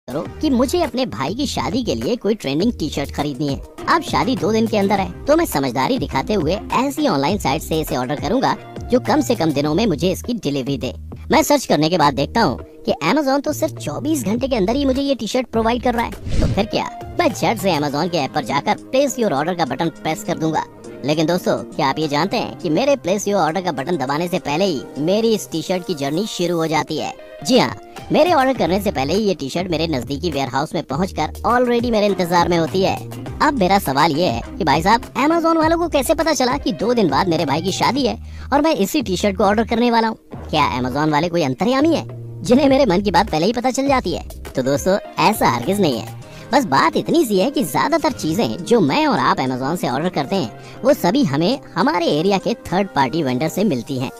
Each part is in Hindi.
करो कि मुझे अपने भाई की शादी के लिए कोई ट्रेंडिंग टी शर्ट खरीदनी है। अब शादी 2 दिन के अंदर है, तो मैं समझदारी दिखाते हुए ऐसी ऑनलाइन साइट से इसे ऑर्डर करूंगा जो कम से कम दिनों में मुझे इसकी डिलीवरी दे। मैं सर्च करने के बाद देखता हूँ कि Amazon तो सिर्फ 24 घंटे के अंदर ही मुझे ये टी शर्ट प्रोवाइड कर रहा है। तो फिर क्या, मैं झट से Amazon के ऐप पर जाकर प्लेस योर ऑर्डर का बटन प्रेस कर दूंगा। लेकिन दोस्तों, क्या आप ये जानते हैं कि मेरे प्लेस योर ऑर्डर का बटन दबाने से पहले ही मेरी इस टी शर्ट की जर्नी शुरू हो जाती है। जी हाँ, मेरे ऑर्डर करने से पहले ही ये टी शर्ट मेरे नजदीकी वेयर हाउस में पहुंचकर ऑलरेडी मेरे इंतजार में होती है। अब मेरा सवाल ये है कि भाई साहब, Amazon वालों को कैसे पता चला कि 2 दिन बाद मेरे भाई की शादी है और मैं इसी टी शर्ट को ऑर्डर करने वाला हूँ? क्या Amazon वाले कोई अंतर्यामी है जिन्हें मेरे मन की बात पहले ही पता चल जाती है? तो दोस्तों, ऐसा हरगिज नहीं है। बस बात इतनी सी है कि ज्यादातर चीजें जो मैं और आप Amazon से ऑर्डर करते हैं वो सभी हमें हमारे एरिया के थर्ड पार्टी वेंडर से मिलती हैं।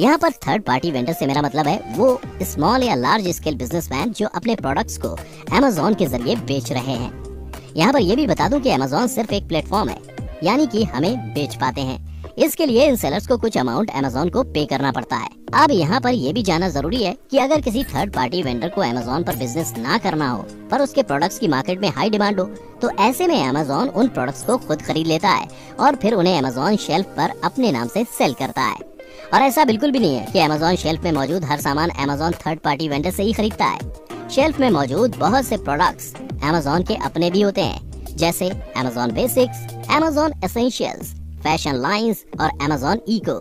यहाँ पर थर्ड पार्टी वेंडर से मेरा मतलब है वो स्मॉल या लार्ज स्केल बिजनेसमैन जो अपने प्रोडक्ट्स को Amazon के जरिए बेच रहे हैं। यहाँ पर ये भी बता दूं कि Amazon सिर्फ एक प्लेटफॉर्म है, यानी कि हमें बेच पाते हैं। इसके लिए इन सेलर्स को कुछ अमाउंट Amazon को पे करना पड़ता है। अब यहाँ पर यह भी जानना जरूरी है कि अगर किसी थर्ड पार्टी वेंडर को Amazon पर बिजनेस ना करना हो पर उसके प्रोडक्ट्स की मार्केट में हाई डिमांड हो, तो ऐसे में Amazon उन प्रोडक्ट्स को खुद खरीद लेता है और फिर उन्हें Amazon शेल्फ पर अपने नाम से सेल करता है। और ऐसा बिल्कुल भी नहीं है कि Amazon शेल्फ में मौजूद हर सामान Amazon थर्ड पार्टी वेंडर से ही खरीदता है। शेल्फ में मौजूद बहुत से प्रोडक्ट्स Amazon के अपने भी होते हैं, जैसे Amazon basics, Amazon essentials, fashion lines और Amazon इको।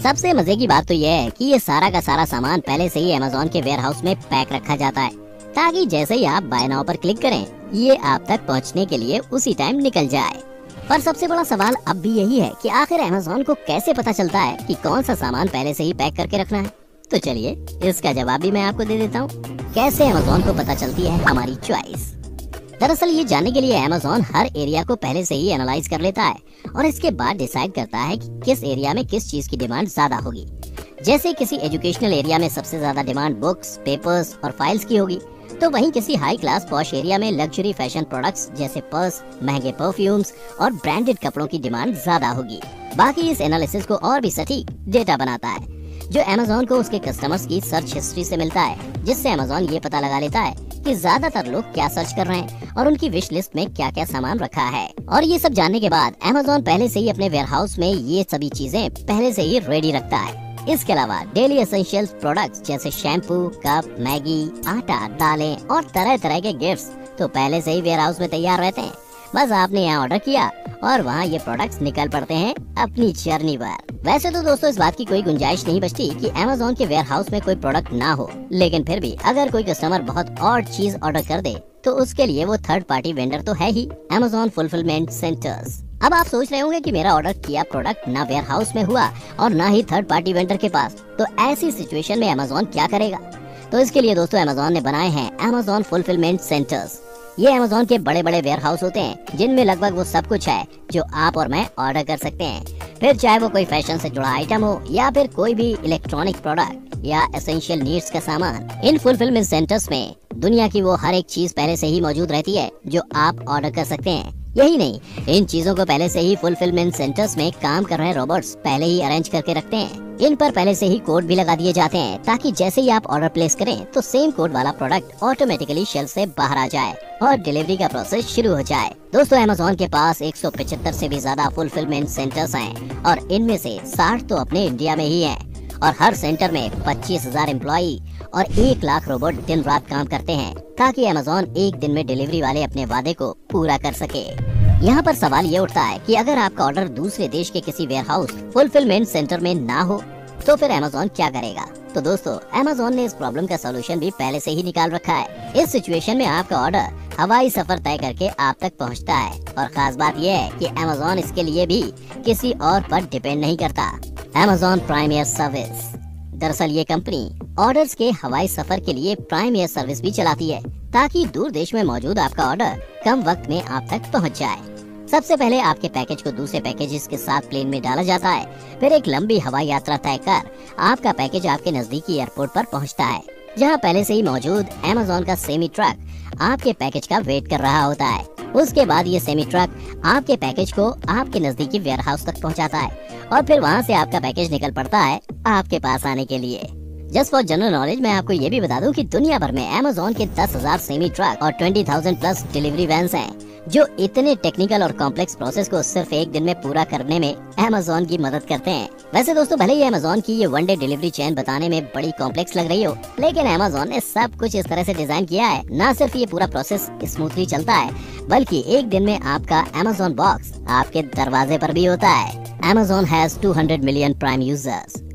सबसे मजे की बात तो यह है कि ये सारा का सारा सामान पहले से ही Amazon के वेयर हाउस में पैक रखा जाता है, ताकि जैसे ही आप बाय नाउ पर क्लिक करें ये आप तक पहुंचने के लिए उसी टाइम निकल जाए। पर सबसे बड़ा सवाल अब भी यही है कि आखिर Amazon को कैसे पता चलता है कि कौन सा सामान पहले से ही पैक करके रखना है? तो चलिए इसका जवाब भी मैं आपको दे देता हूँ। कैसे Amazon को पता चलती है हमारी चॉइस? दरअसल ये जानने के लिए Amazon हर एरिया को पहले से ही एनालाइज कर लेता है और इसके बाद डिसाइड करता है कि किस एरिया में किस चीज की डिमांड ज्यादा होगी। जैसे किसी एजुकेशनल एरिया में सबसे ज्यादा डिमांड बुक्स, पेपर्स और फाइल्स की होगी, तो वहीं किसी हाई क्लास पॉश एरिया में लग्जरी फैशन प्रोडक्ट्स जैसे पर्स, महंगे परफ्यूम्स और ब्रांडेड कपड़ों की डिमांड ज्यादा होगी। बाकी इस एनालिसिस को और भी सटीक डेटा बनाता है जो Amazon को उसके कस्टमर्स की सर्च हिस्ट्री से मिलता है, जिससे Amazon ये पता लगा लेता है कि ज्यादातर लोग क्या सर्च कर रहे हैं और उनकी विश लिस्ट में क्या क्या सामान रखा है। और ये सब जानने के बाद Amazon पहले से ही अपने वेयर हाउस में ये सभी चीजें पहले से ही रेडी रखता है। इसके अलावा डेली एसेंशियल्स प्रोडक्ट्स जैसे शैम्पू, कप, मैगी, आटा, दालें और तरह तरह के गिफ्ट्स तो पहले से ही वेयर हाउस में तैयार रहते हैं। बस आपने यहाँ ऑर्डर किया और वहाँ ये प्रोडक्ट्स निकल पड़ते हैं अपनी जर्नी पर। वैसे तो दोस्तों, इस बात की कोई गुंजाइश नहीं बचती कि Amazon के वेयर हाउस में कोई प्रोडक्ट ना हो, लेकिन फिर भी अगर कोई कस्टमर बहुत ऑड चीज ऑर्डर कर दे तो उसके लिए वो थर्ड पार्टी वेंडर तो है ही, Amazon फुलफिलमेंट सेंटर्स। अब आप सोच रहे होंगे कि मेरा ऑर्डर किया प्रोडक्ट ना वेयर हाउस में हुआ और ना ही थर्ड पार्टी वेंडर के पास, तो ऐसी सिचुएशन में Amazon क्या करेगा? तो इसके लिए दोस्तों Amazon ने बनाए हैं Amazon फुलफिलमेंट सेंटर्स। ये Amazon के बड़े बड़े वेयर हाउस होते हैं जिनमें लगभग वो सब कुछ है जो आप और मैं ऑर्डर कर सकते हैं। फिर चाहे वो कोई फैशन से जुड़ा आइटम हो या फिर कोई भी इलेक्ट्रॉनिक प्रोडक्ट या एसेंशियल नीड्स का सामान, इन फुलफिलमेंट सेंटर्स में दुनिया की वो हर एक चीज पहले से ही मौजूद रहती है जो आप ऑर्डर कर सकते हैं। यही नहीं, इन चीजों को पहले से ही फुलफिलमेंट सेंटर्स में काम कर रहे रोबोट्स पहले ही अरेंज करके रखते हैं। इन पर पहले से ही कोड भी लगा दिए जाते हैं ताकि जैसे ही आप ऑर्डर प्लेस करें तो सेम कोड वाला प्रोडक्ट ऑटोमेटिकली शेल्फ से बाहर आ जाए और डिलीवरी का प्रोसेस शुरू हो जाए। दोस्तों, Amazon के पास 175 से भी ज्यादा फुलफिलमेंट सेंटर्स हैं और इनमें से 60 तो अपने इंडिया में ही हैं और हर सेंटर में 25,000 एम्प्लॉई और 1 लाख रोबोट दिन रात काम करते हैं ताकि Amazon एक दिन में डिलीवरी वाले अपने वादे को पूरा कर सके। यहाँ पर सवाल ये उठता है कि अगर आपका ऑर्डर दूसरे देश के किसी वेयर हाउस फुलफिलमेंट सेंटर में ना हो तो फिर Amazon क्या करेगा? तो दोस्तों, Amazon ने इस प्रॉब्लम का सलूशन भी पहले से ही निकाल रखा है। इस सिचुएशन में आपका ऑर्डर हवाई सफर तय करके आप तक पहुँचता है और खास बात यह है कि Amazon इसके लिए भी किसी और पर डिपेंड नहीं करता। Amazon प्राइम एयर सर्विस, दरअसल ये कंपनी ऑर्डर्स के हवाई सफर के लिए प्राइम एयर सर्विस भी चलाती है ताकि दूर देश में मौजूद आपका ऑर्डर कम वक्त में आप तक पहुंच जाए। सबसे पहले आपके पैकेज को दूसरे पैकेजेस के साथ प्लेन में डाला जाता है, फिर एक लंबी हवाई यात्रा तय कर आपका पैकेज आपके नजदीकी एयरपोर्ट पर पहुंचता है, जहां पहले से ही मौजूद Amazon का सेमी ट्रक आपके पैकेज का वेट कर रहा होता है। उसके बाद ये सेमी ट्रक आपके पैकेज को आपके नजदीकी वेयर हाउस तक पहुंचाता है और फिर वहां से आपका पैकेज निकल पड़ता है आपके पास आने के लिए। जस्ट फॉर जनरल नॉलेज मैं आपको ये भी बता दूं कि दुनिया भर में Amazon के 10,000 सेमी ट्रक और 20,000 प्लस डिलीवरी वैन्स हैं, जो इतने टेक्निकल और कॉम्प्लेक्स प्रोसेस को सिर्फ एक दिन में पूरा करने में Amazon की मदद करते हैं। वैसे दोस्तों, भले ही Amazon की ये वन डे डिलीवरी चेन बताने में बड़ी कॉम्प्लेक्स लग रही हो, लेकिन Amazon ने सब कुछ इस तरह से डिजाइन किया है, न सिर्फ ये पूरा प्रोसेस स्मूथली चलता है, बल्कि एक दिन में आपका Amazon बॉक्स आपके दरवाजे पर भी होता है। Amazon has 200 million Prime users.